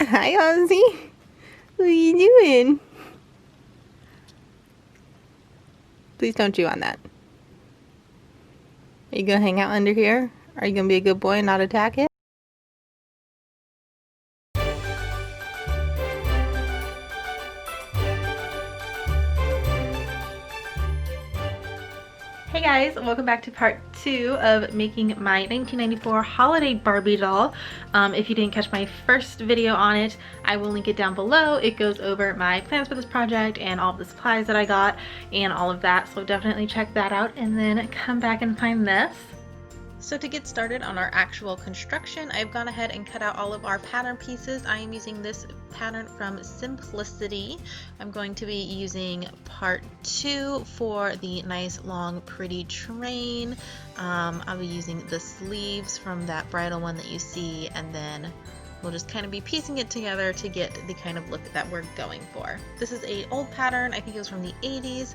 Hi, Ozzy. What are you doing? Please don't chew on that. Are you gonna hang out under here? Are you gonna be a good boy and not attack it? Hey guys, welcome back to part 2 of making my 1994 holiday Barbie doll. If you didn't catch my first video on it, I will link it down below. It goes over my plans for this project and all of the supplies that I got and all of that, so definitely check that out and then come back and find this. So to get started on our actual construction, I've gone ahead and cut out all of our pattern pieces. I am using this pattern from Simplicity. I'm going to be using part 2 for the nice long pretty train. I'll be using the sleeves from that bridal one that you see, and then we'll just kind of be piecing it together to get the kind of look that we're going for. This is an old pattern, I think it was from the 80s,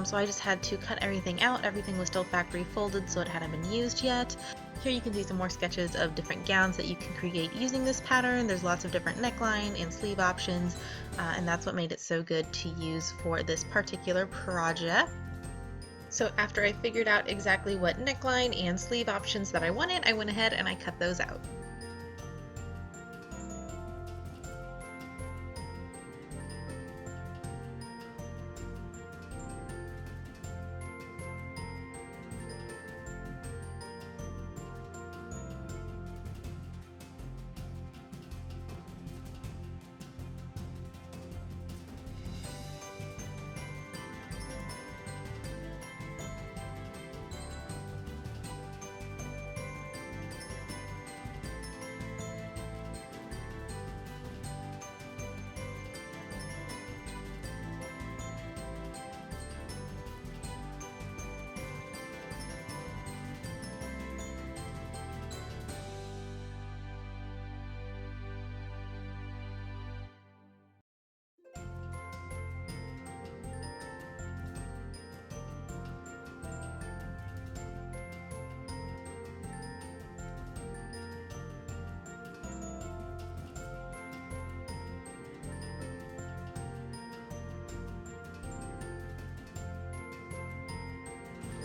so I just had to cut everything out. Everything was still factory folded, so it hadn't been used yet. Here you can see some more sketches of different gowns that you can create using this pattern. There's lots of different neckline and sleeve options, and that's what made it so good to use for this particular project. So after I figured out exactly what neckline and sleeve options that I wanted, I went ahead and I cut those out.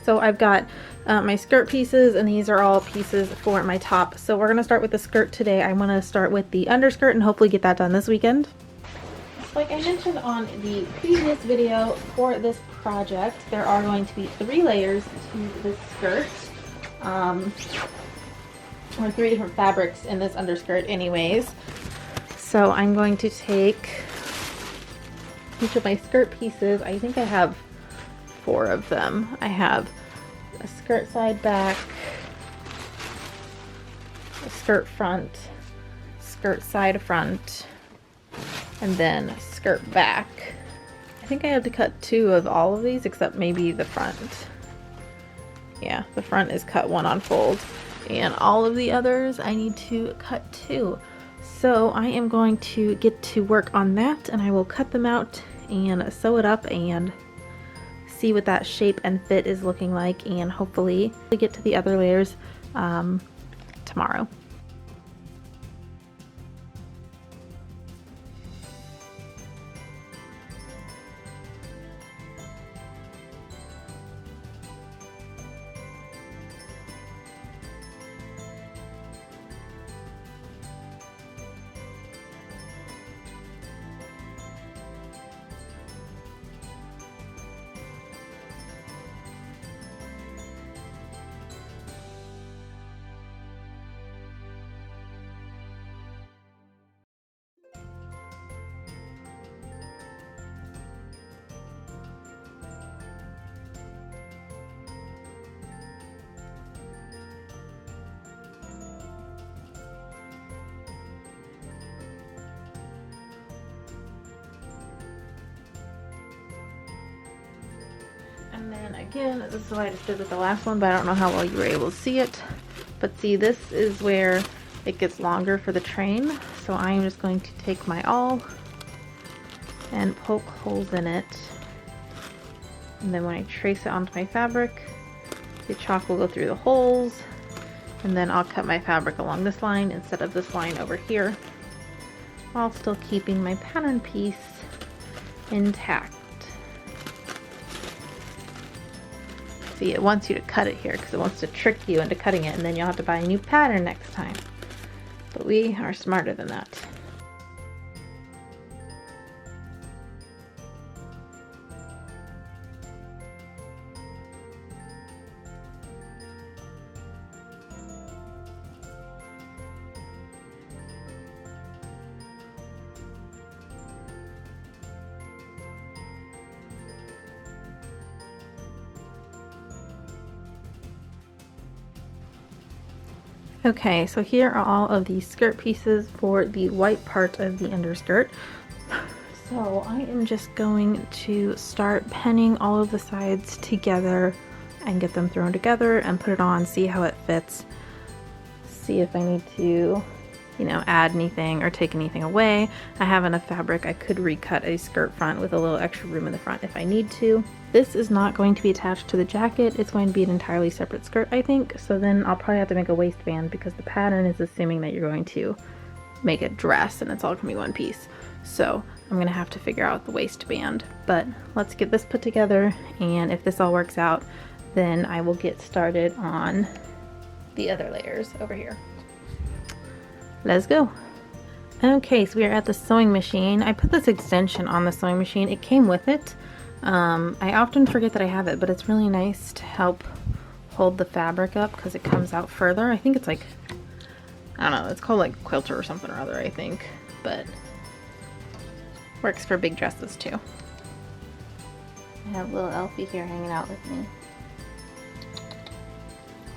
So I've got my skirt pieces, and these are all pieces for my top. So we're going to start with the skirt today. I want to start with the underskirt and hopefully get that done this weekend. Like I mentioned on the previous video for this project, there are going to be 3 layers to this skirt. Or 3 different fabrics in this underskirt anyways. So I'm going to take each of my skirt pieces. I think I have 4 of them. I have a skirt side back, a skirt front, skirt side front, and then skirt back. I think I have to cut 2 of all of these except maybe the front. Yeah, the front is cut 1 on fold, and all of the others I need to cut 2. So I am going to get to work on that, and I will cut them out and sew it up and see what that shape and fit is looking like, and hopefully we get to the other layers tomorrow. And then again, this is what I just did with the last one, but I don't know how well you were able to see it. But see, this is where it gets longer for the train. So I am just going to take my awl and poke holes in it. And then when I trace it onto my fabric, the chalk will go through the holes, and then I'll cut my fabric along this line instead of this line over here. while still keeping my pattern piece intact. See, it wants you to cut it here because it wants to trick you into cutting it, and then you'll have to buy a new pattern next time. But we are smarter than that. Okay, so here are all of the skirt pieces for the white part of the underskirt. So I am just going to start pinning all of the sides together and get them thrown together and put it on, see how it fits, see if I need to, you know, add anything or take anything away. I have enough fabric, I could recut a skirt front with a little extra room in the front if I need to. This is not going to be attached to the jacket, it's going to be an entirely separate skirt, I think, so then I'll probably have to make a waistband because the pattern is assuming that you're going to make a dress and it's all going to be one piece. So I'm going to have to figure out the waistband, but let's get this put together, and if this all works out, then I will get started on the other layers over here. Let's go. Okay, so we are at the sewing machine. I put this extension on the sewing machine. It came with it. I often forget that I have it, but it's really nice to help hold the fabric up because it comes out further. I think it's like, I don't know, it's called like quilter or something or other, I think, but works for big dresses too. I have little Elfie here hanging out with me.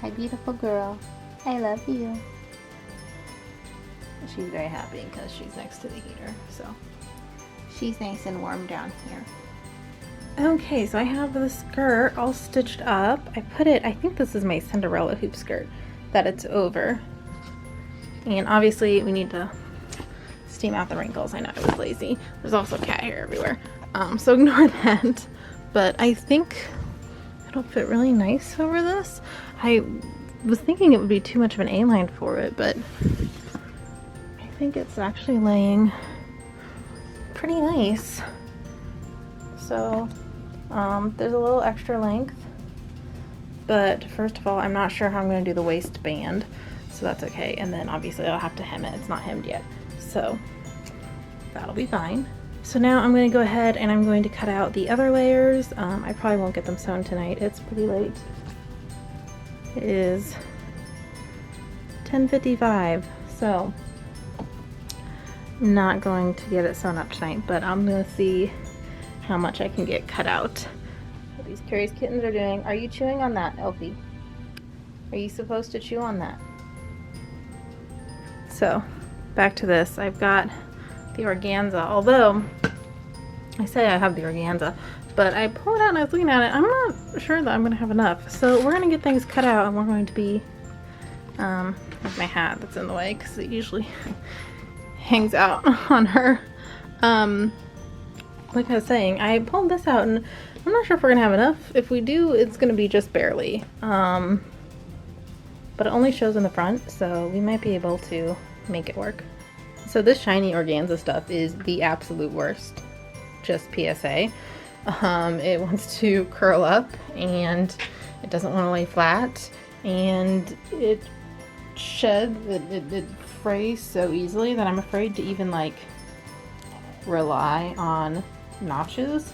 Hi, beautiful girl. I love you. She's very happy because she's next to the heater, so she's nice and warm down here. Okay, so I have the skirt all stitched up. I put it, I think this is my Cinderella hoop skirt that it's over. And obviously we need to steam out the wrinkles. I know I was lazy. There's also cat hair everywhere. So ignore that. But I think it'll fit really nice over this. I was thinking it would be too much of an A-line for it, but I think it's actually laying pretty nice. So there's a little extra length, but first of all, I'm not sure how I'm going to do the waistband, so that's okay. And then obviously I'll have to hem it. It's not hemmed yet, so that'll be fine. So now I'm going to go ahead and I'm going to cut out the other layers. I probably won't get them sewn tonight. It's pretty late. It is 10:55, so I'm not going to get it sewn up tonight, but I'm going to see how much I can get cut out. What these curious kittens are doing. Are you chewing on that, Elfie? Are you supposed to chew on that? So back to this. I've got the organza, although I say I have the organza, but I pulled it out and I was looking at it. I'm not sure that I'm going to have enough. So we're going to get things cut out and we're going to be, with my hat that's in the way because it usually hangs out on her. Like I was saying, I pulled this out and I'm not sure if we're gonna have enough. If we do, it's gonna be just barely. But it only shows in the front, so we might be able to make it work. So this shiny organza stuff is the absolute worst. Just PSA. It wants to curl up and it doesn't want to lay flat, and it sheds, it frays so easily that I'm afraid to even like rely on notches.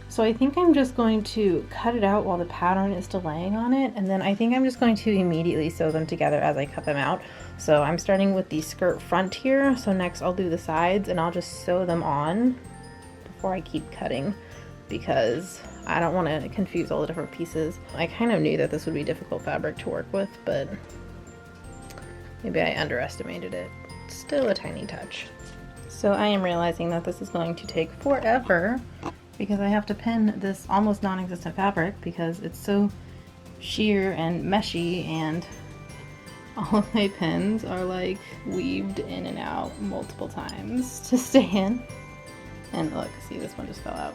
So I think I'm just going to cut it out while the pattern is still laying on it, and then I think I'm just going to immediately sew them together as I cut them out. So I'm starting with the skirt front here, so next I'll do the sides and I'll just sew them on before I keep cutting because I don't want to confuse all the different pieces. I kind of knew that this would be difficult fabric to work with, but maybe I underestimated it. Still a tiny touch. So I am realizing that this is going to take forever because I have to pin this almost non-existent fabric because it's so sheer and meshy, and all of my pins are like weaved in and out multiple times to stay in. And look, see, this one just fell out.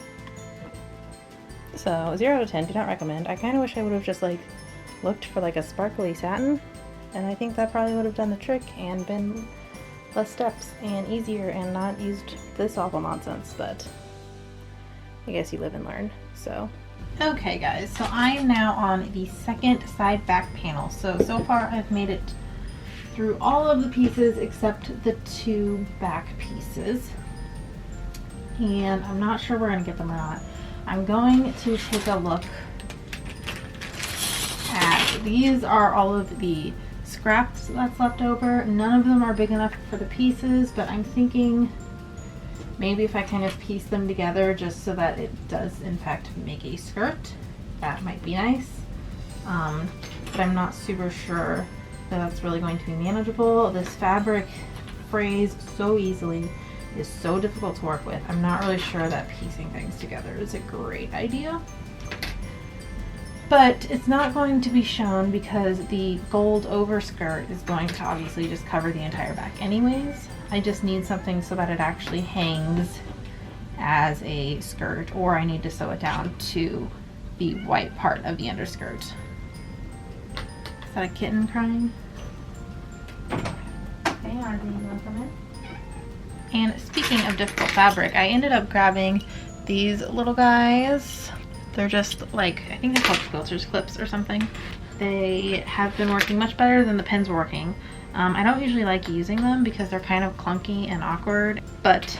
So 0 to 10, do not recommend. I kind of wish I would have just like looked for like a sparkly satin, and I think that probably would have done the trick and been less steps and easier and not used this awful nonsense, but I guess you live and learn. So okay guys, so I am now on the second side back panel. So far I've made it through all of the pieces except the 2 back pieces, and I'm not sure we're gonna get them or not. I'm going to take a look at, these are all of the scraps that's left over. None of them are big enough for the pieces, but I'm thinking maybe if I kind of piece them together just so that it does in fact make a skirt, that might be nice. But I'm not super sure that that's really going to be manageable. This fabric frays so easily, is so difficult to work with. I'm not really sure that piecing things together is a great idea. But it's not going to be shown because the gold overskirt is going to obviously just cover the entire back anyways. I just need something so that it actually hangs as a skirt, or I need to sew it down to the white part of the underskirt. Is that a kitten crying? Hey, Arby, you want to come in? And speaking of difficult fabric, I ended up grabbing these little guys. They're just like, I think they're called quilter's clips or something. They have been working much better than the pins were working. I don't usually like using them because they're kind of clunky and awkward, but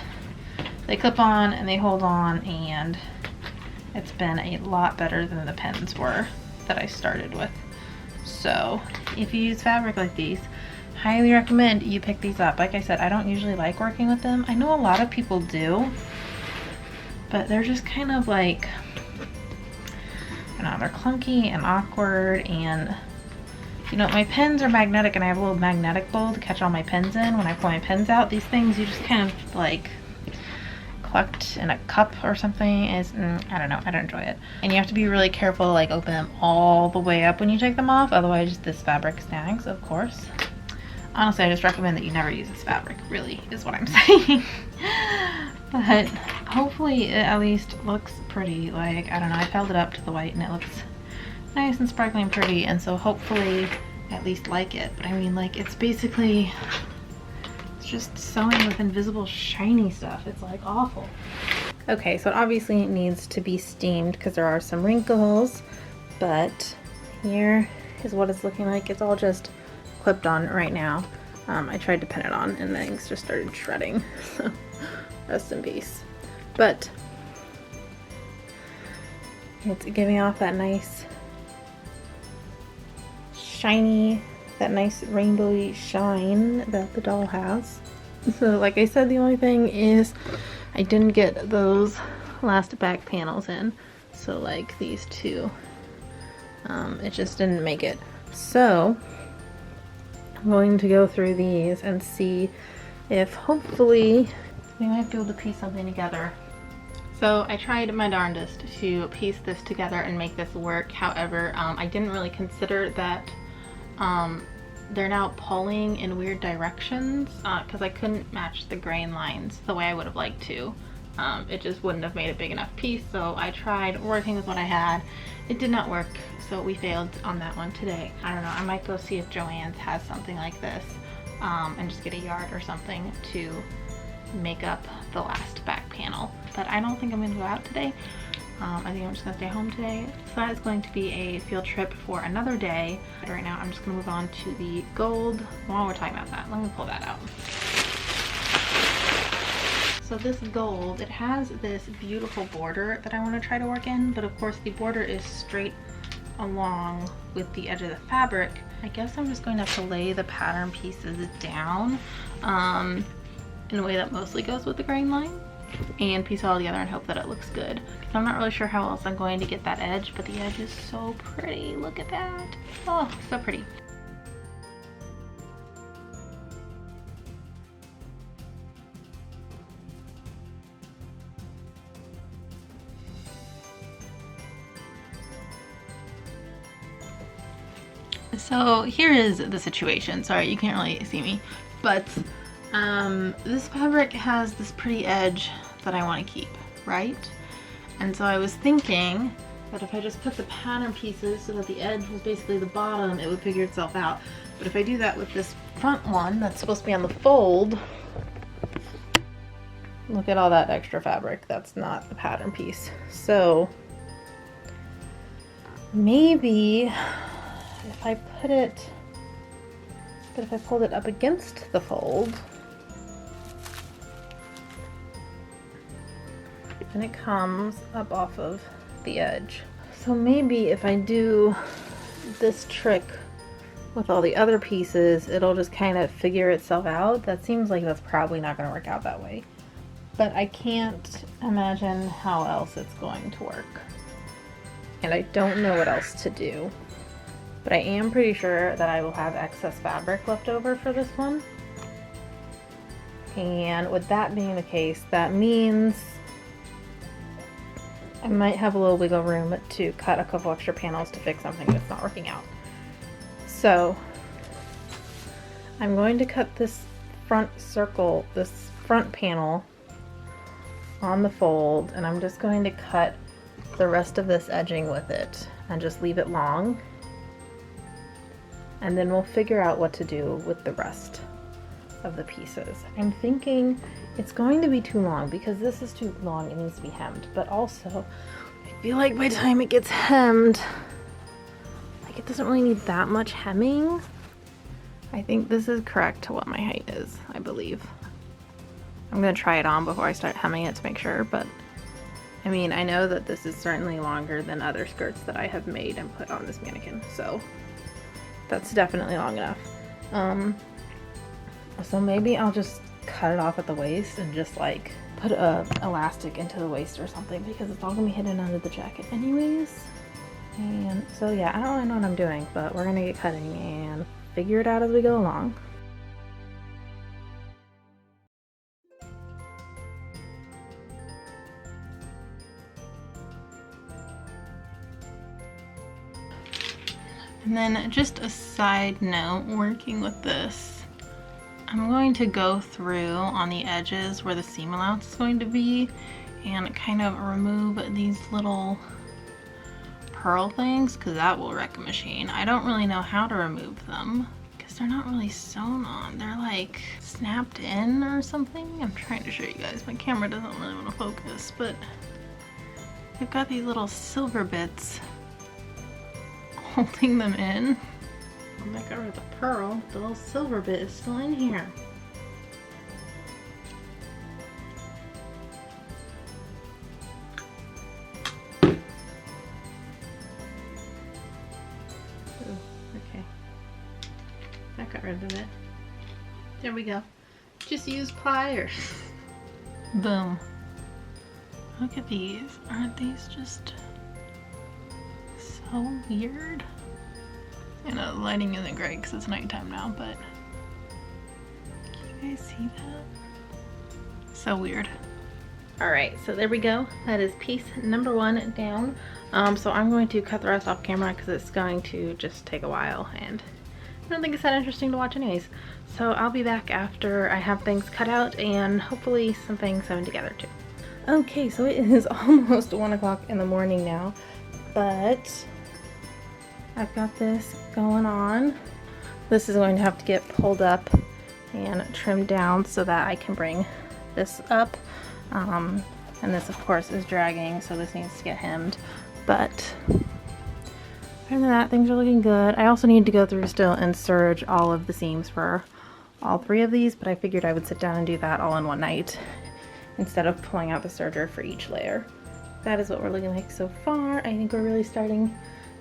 they clip on and they hold on, and it's been a lot better than the pins were that I started with. So if you use fabric like these, highly recommend you pick these up. Like I said, I don't usually like working with them. I know a lot of people do, but they're just kind of like, I don't know, they're clunky and awkward, and you know, my pens are magnetic and I have a little magnetic bowl to catch all my pens in when I pull my pens out. These things you just kind of like clucked in a cup or something. Is I don't know, I don't enjoy it. And you have to be really careful to like open them all the way up when you take them off, otherwise this fabric snags, of course. Honestly, I just recommend that you never use this fabric, really, is what I'm saying. But hopefully it at least looks pretty. Like, I don't know, I felled it up to the white and it looks nice and sparkly and pretty, and so hopefully I at least like it. But I mean, like, it's basically, it's just sewing with invisible shiny stuff. It's like awful. Okay, so it obviously needs to be steamed because there are some wrinkles, but here is what it's looking like. It's all just clipped on right now. I tried to pin it on and things just started shredding, so rest in peace. But it's giving off that nice shiny, that nice rainbowy shine that the doll has. So like I said, the only thing is I didn't get those last back panels in, so like these two, it just didn't make it. So I'm going to go through these and see if hopefully we might be able to piece something together. So I tried my darndest to piece this together and make this work. However, I didn't really consider that they're now pulling in weird directions because I couldn't match the grain lines the way I would have liked to. It just wouldn't have made a big enough piece, so I tried working with what I had. It did not work, so we failed on that one today. I don't know, I might go see if Joann's has something like this and just get a yard or something to make up the last back panel. But I don't think I'm going to go out today. I think I'm just going to stay home today. So that is going to be a field trip for another day. But right now I'm just going to move on to the gold. While we're talking about that, let me pull that out. So this gold, it has this beautiful border that I want to try to work in, but of course the border is straight along with the edge of the fabric. I guess I'm just going to have to lay the pattern pieces down in a way that mostly goes with the grain line and piece it all together and hope that it looks good. I'm not really sure how else I'm going to get that edge, but the edge is so pretty. Look at that. Oh, so pretty. So here is the situation. Sorry, you can't really see me, but this fabric has this pretty edge that I want to keep, right? And so I was thinking that if I just put the pattern pieces so that the edge was basically the bottom, it would figure itself out. But if I do that with this front one that's supposed to be on the fold, look at all that extra fabric. That's not the pattern piece. So maybe if I put it, but if I pulled it up against the fold, and it comes up off of the edge. So maybe if I do this trick with all the other pieces, it'll just kind of figure itself out. That seems like that's probably not going to work out that way. But I can't imagine how else it's going to work. And I don't know what else to do. But I am pretty sure that I will have excess fabric left over for this one. And with that being the case, that means I might have a little wiggle room to cut a couple extra panels to fix something that's not working out. So I'm going to cut this front circle, this front panel on the fold, and I'm just going to cut the rest of this edging with it and just leave it long. And then we'll figure out what to do with the rest of the pieces. I'm thinking it's going to be too long because this is too long, it needs to be hemmed, but also I feel like by the time it gets hemmed, like it doesn't really need that much hemming. I think this is correct to what my height is, I believe. I'm gonna try it on before I start hemming it to make sure, but I mean, I know that this is certainly longer than other skirts that I have made and put on this mannequin, so that's definitely long enough. So maybe I'll just cut it off at the waist and just like put a elastic into the waist or something, because it's all gonna be hidden under the jacket anyways. And so yeah, I don't really know what I'm doing, but we're gonna get cutting and figure it out as we go along. And then just a side note, working with this, I'm going to go through on the edges where the seam allowance is going to be and kind of remove these little pearl things, because that will wreck a machine. I don't really know how to remove them because they're not really sewn on. They're like snapped in or something. I'm trying to show you guys. My camera doesn't really want to focus, but they've got these little silver bits holding them in. I got rid of the pearl. The little silver bit is still in here. Ooh, okay. That got rid of it. There we go. Just use pliers. Boom. Look at these. Aren't these just so weird? I know the lighting isn't great because it's nighttime now, but can you guys see that? So weird. Alright, so there we go. That is piece number 1 down. So I'm going to cut the rest off camera because it's going to just take a while and I don't think it's that interesting to watch anyways. So I'll be back after I have things cut out and hopefully some things sewn together too. Okay, so it is almost 1 o'clock in the morning now, but I've got this going on. This is going to have to get pulled up and trimmed down so that I can bring this up. And this of course is dragging, so this needs to get hemmed. But other than that, things are looking good. I also need to go through still and serge all of the seams for all 3 of these, but I figured I would sit down and do that all in one night instead of pulling out the serger for each layer. That is what we're looking like so far. I think we're really starting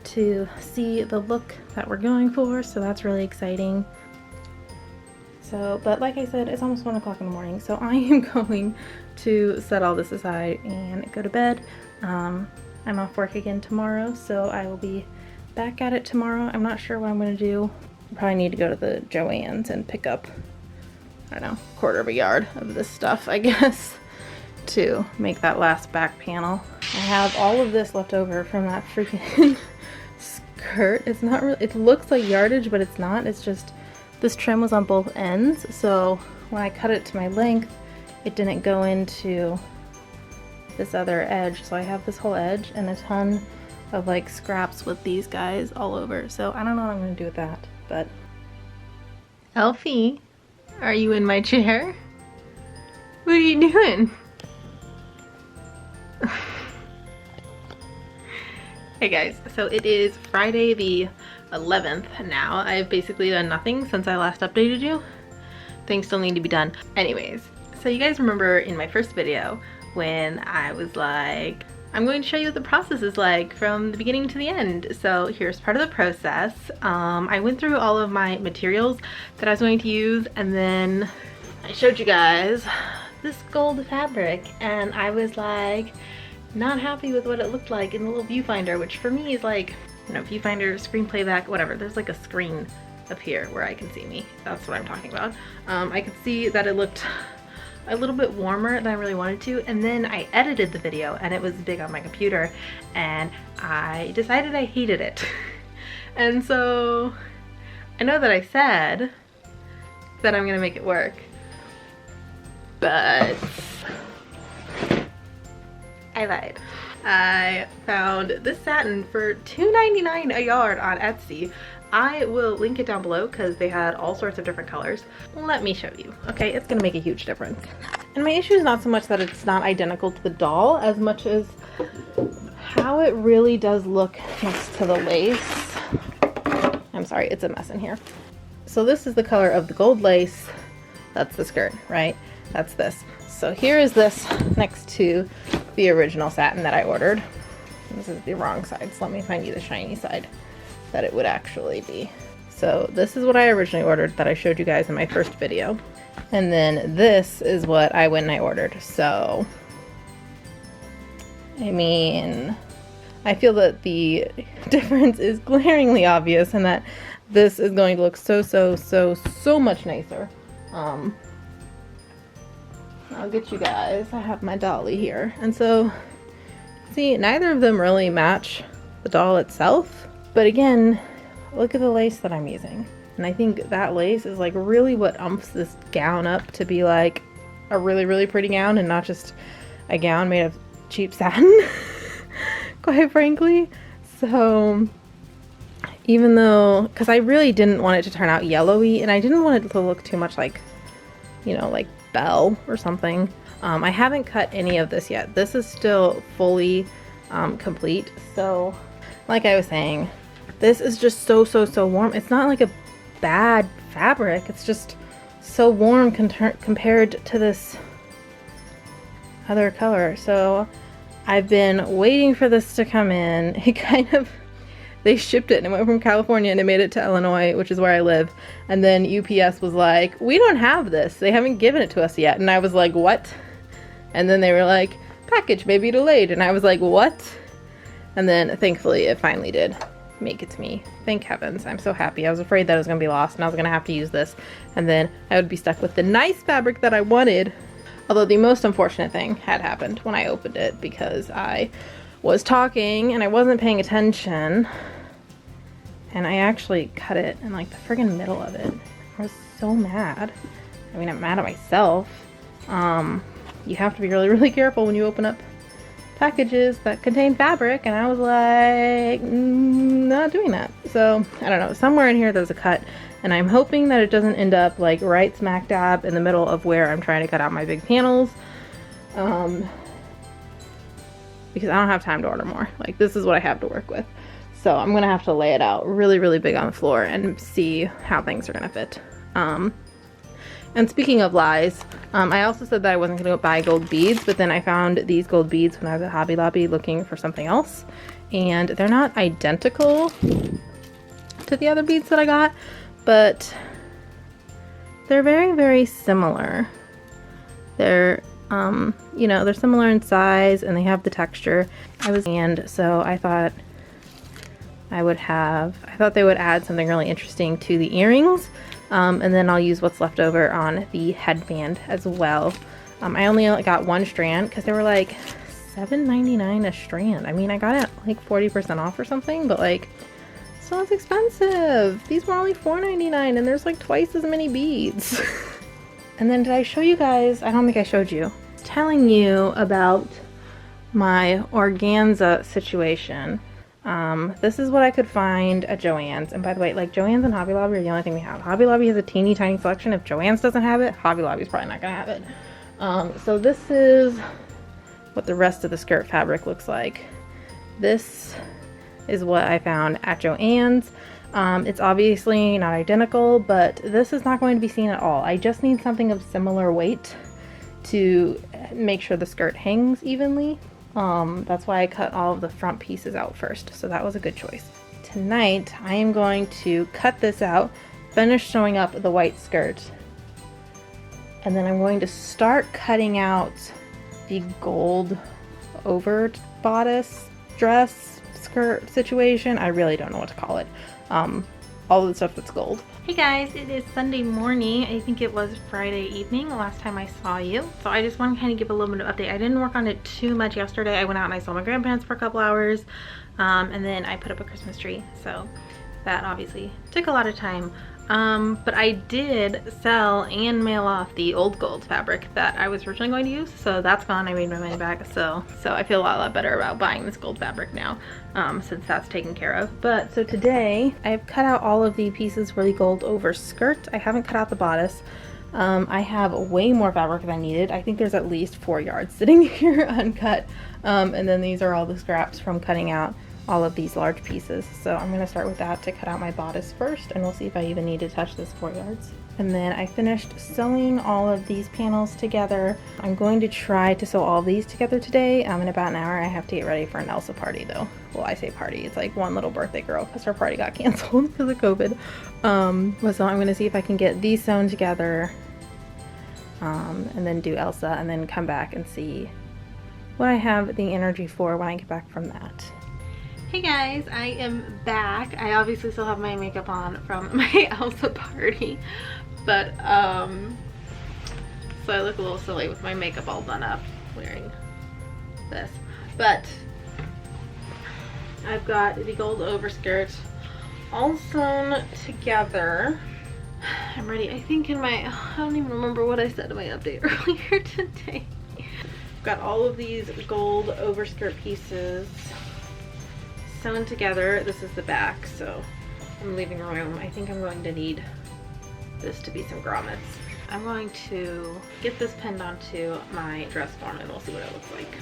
to see the look that we're going for, so that's really exciting. So, but like I said, it's almost 1 o'clock in the morning, so I am going to set all this aside and go to bed. I'm off work again tomorrow, so I will be back at it tomorrow. I'm not sure what I'm going to do. I probably need to go to the Joann's and pick up, I don't know, 1/4 of a yard of this stuff, I guess, to make that last back panel. I have all of this left over from that freaking skirt. It's not really, it looks like yardage, but it's not. It's just this trim was on both ends, so when I cut it to my length, it didn't go into this other edge. So I have this whole edge and a ton of like scraps with these guys all over. So I don't know what I'm going to do with that, but Elfie, are you in my chair? What are you doing? Hey guys, so it is Friday the 11th now. I've basically done nothing since I last updated you. Things still need to be done. Anyways, so you guys remember in my first video when I was like, I'm going to show you what the process is like from the beginning to the end. So here's part of the process. I went through all of my materials that I was going to use, and then I showed you guys this gold fabric, and I was like not happy with what it looked like in the little viewfinder, which for me is like, you know, viewfinder, screen playback, whatever. There's like a screen up here where I can see me. That's what I'm talking about. I could see that it looked a little bit warmer than I really wanted to, and then I edited the video and it was big on my computer and I decided I hated it. And so I know that I said that I'm gonna make it work, but I lied. I found this satin for $2.99 a yard on Etsy. I will link it down below because they had all sorts of different colors. Let me show you. Okay, it's gonna make a huge difference. And my issue is not so much that it's not identical to the doll as much as how it really does look next to the lace. I'm sorry, it's a mess in here. So this is the color of the gold lace. That's the skirt, right? That's this. So here is this next to the original satin that I ordered. This is the wrong side, so let me find you the shiny side that it would actually be. So this is what I originally ordered that I showed you guys in my first video. And then this is what I went and I ordered. So, I mean, I feel that the difference is glaringly obvious and that this is going to look so much nicer. I'll get you guys, I have my dolly here. And so, see, neither of them really match the doll itself. But again, look at the lace that I'm using. And I think that lace is like really what umps this gown up to be like a really pretty gown and not just a gown made of cheap satin, quite frankly. So even though, because I really didn't want it to turn out yellowy and I didn't want it to look too much like, you know, like Belle or something. I haven't cut any of this yet. This is still fully complete. So like I was saying, this is just so warm. It's not like a bad fabric. It's just so warm compared to this other color. So I've been waiting for this to come in. It kind of, they shipped it and it went from California and it made it to Illinois, which is where I live. And then UPS was like, we don't have this. They haven't given it to us yet. And I was like, what? And then they were like, package may be delayed. And I was like, what? And then thankfully it finally did make it to me. Thank heavens. I'm so happy. I was afraid that it was going to be lost and I was going to have to use this. And then I would be stuck with the nice fabric that I wanted. Although the most unfortunate thing had happened when I opened it because I was talking and I wasn't paying attention. And I actually cut it in like the friggin' middle of it. I was so mad. I mean, I'm mad at myself. You have to be really careful when you open up packages that contain fabric, and I was like, not doing that. So I don't know, somewhere in here there's a cut, and I'm hoping that it doesn't end up like right smack dab in the middle of where I'm trying to cut out my big panels, because I don't have time to order more. Like, this is what I have to work with, so I'm gonna have to lay it out really big on the floor and see how things are gonna fit. And speaking of lies, I also said that I wasn't going to buy gold beads, but then I found these gold beads when I was at Hobby Lobby looking for something else. And they're not identical to the other beads that I got, but they're very similar. They're, you know, they're similar in size and they have the texture. And so I thought they would add something really interesting to the earrings. And then I'll use what's left over on the headband as well. I only got one strand because they were like $7.99 a strand. I mean, I got it like 40% off or something, but like, still it's expensive. These were only $4.99 and there's like twice as many beads. And then did I show you guys? I don't think I showed you. Telling you about my organza situation. This is what I could find at Joann's. And by the way, like, Joann's and Hobby Lobby are the only thing we have. Hobby Lobby has a teeny tiny selection. If Joann's doesn't have it, Hobby Lobby's probably not gonna have it. So this is what the rest of the skirt fabric looks like. This is what I found at Joann's. It's obviously not identical, but this is not going to be seen at all. I just need something of similar weight to make sure the skirt hangs evenly. That's why I cut all of the front pieces out first, so that was a good choice. Tonight, I am going to cut this out, finish sewing up the white skirt, and then I'm going to start cutting out the gold over bodice, dress, skirt situation. I really don't know what to call it. All of the stuff that's gold. Hey guys, it is Sunday morning. I think it was Friday evening the last time I saw you. So I just want to kind of give a little bit of update. I didn't work on it too much yesterday. I went out and I saw my grandparents for a couple hours. And then I put up a Christmas tree. So that obviously took a lot of time. But I did sell and mail off the old gold fabric that I was originally going to use. So that's gone. I made my money back. So I feel a lot better about buying this gold fabric now, since that's taken care of. But so today I've cut out all of the pieces for the gold over skirt. I haven't cut out the bodice. I have way more fabric than I needed. I think there's at least 4 yards sitting here uncut. And then these are all the scraps from cutting out all of these large pieces. So I'm going to start with that to cut out my bodice first, and we'll see if I even need to touch this 4 yards. And then I finished sewing all of these panels together. I'm going to try to sew all these together today. In about an hour I have to get ready for an Elsa party though. Well, I say party, it's like one little birthday girl because her party got canceled because of COVID. So I'm going to see if I can get these sewn together, and then do Elsa, and then come back and see what I have the energy for when I get back from that. Hey guys, I am back. I obviously still have my makeup on from my Elsa party, but so I look a little silly with my makeup all done up wearing this. But I've got the gold overskirt all sewn together. I'm ready. I think I don't even remember what I said in my update earlier today. I've got all of these gold overskirt pieces sewn together. This is the back, so I'm leaving room. I think I'm going to need this to be some grommets. I'm going to get this pinned onto my dress form and we'll see what it looks like.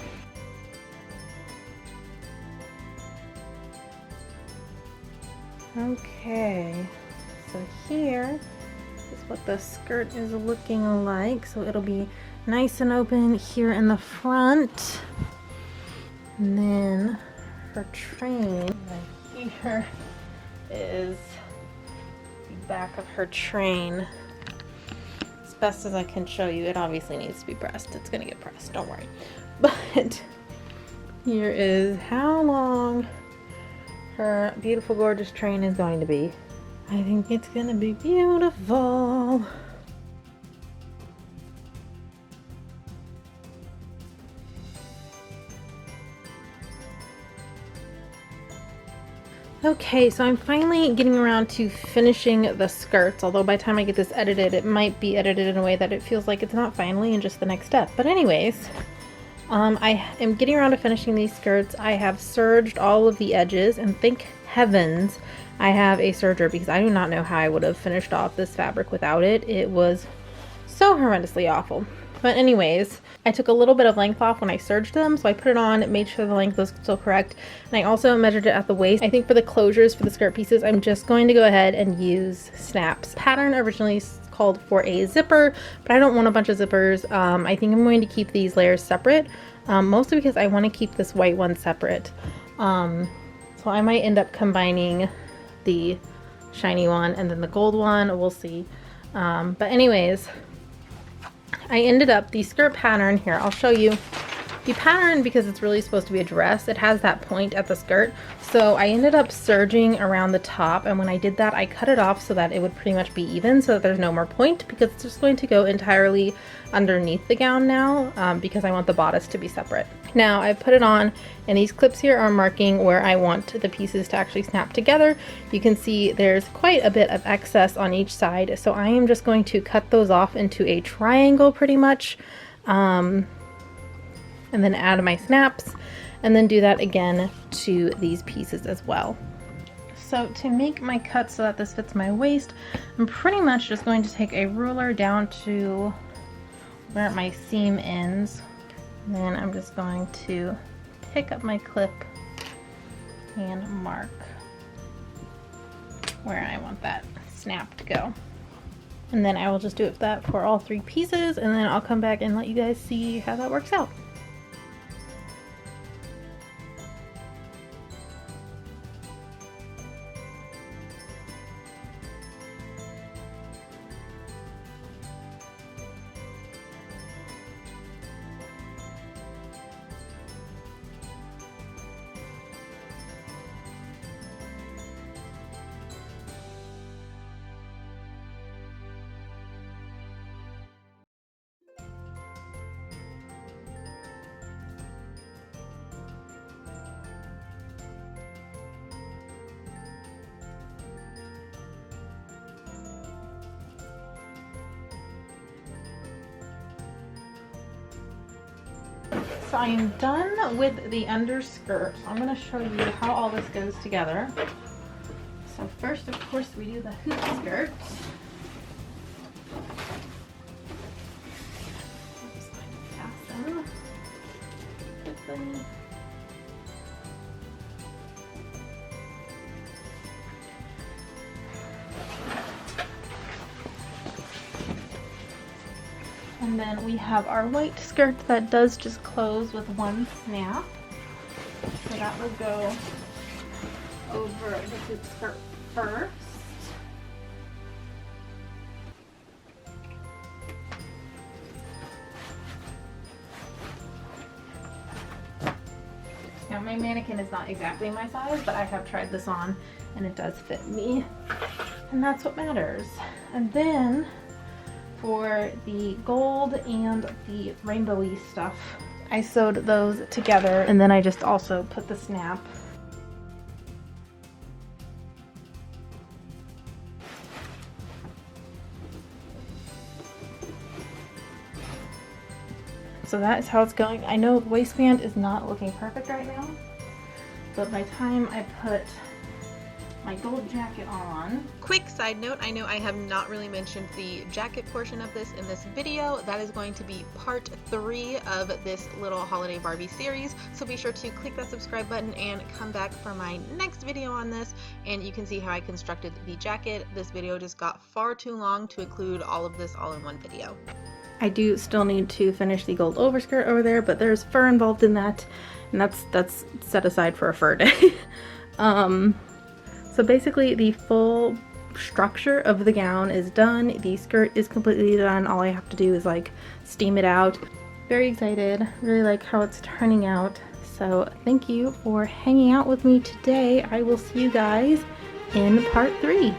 Okay, so here is what the skirt is looking like. So it'll be nice and open here in the front, and then her train right here is the back of her train. As best as I can show you, it obviously needs to be pressed. It's gonna get pressed, don't worry. But here is how long her beautiful, gorgeous train is going to be. I think it's gonna be beautiful. Okay, so I'm finally getting around to finishing the skirts, although by the time I get this edited, it might be edited in a way that it feels like it's not finally and just the next step. But anyways, I am getting around to finishing these skirts. I have serged all of the edges, and thank heavens I have a serger, because I do not know how I would have finished off this fabric without it. It was so horrendously awful. But anyways, I took a little bit of length off when I serged them, so I put it on, made sure the length was still correct, and I also measured it at the waist. I think for the closures for the skirt pieces, I'm just going to go ahead and use snaps. Pattern originally called for a zipper, but I don't want a bunch of zippers. I think I'm going to keep these layers separate, mostly because I want to keep this white one separate. So I might end up combining the shiny one and then the gold one, we'll see. But anyways, I ended up, the skirt pattern here, I'll show you the pattern because it's really supposed to be a dress. It has that point at the skirt. So I ended up serging around the top, and when I did that, I cut it off so that it would pretty much be even, so that there's no more point, because it's just going to go entirely underneath the gown now, because I want the bodice to be separate. Now I put it on, and these clips here are marking where I want the pieces to actually snap together. You can see there's quite a bit of excess on each side, so I am just going to cut those off into a triangle pretty much, and then add my snaps, and then do that again to these pieces as well. So to make my cut so that this fits my waist, I'm pretty much just going to take a ruler down to where my seam ends. And then I'm just going to pick up my clip and mark where I want that snap to go. And then I will just do that for all 3 pieces, and then I'll come back and let you guys see how that works out. So I am done with the underskirt. I'm going to show you how all this goes together. So first, of course, we do the hoop skirt. I'm just going to fasten quickly. And then we have our white skirt that does just close with 1 snap. So that will go over the hoop skirt first. Now my mannequin is not exactly my size, but I have tried this on and it does fit me. And that's what matters. And then for the gold and the rainbowy stuff, I sewed those together, and then I just also put the snap. So that is how it's going. I know the waistband is not looking perfect right now, but by the time I put my gold jacket on. Quick side note, I know I have not really mentioned the jacket portion of this in this video. That is going to be part 3 of this little holiday Barbie series. So be sure to click that subscribe button and come back for my next video on this, and you can see how I constructed the jacket. This video just got far too long to include all of this all in one video. I do still need to finish the gold overskirt over there, but there's fur involved in that, and that's set aside for a fur day. So basically the full structure of the gown is done. The skirt is completely done. All I have to do is like steam it out. Very excited. Really like how it's turning out. So thank you for hanging out with me today. I will see you guys in part 3.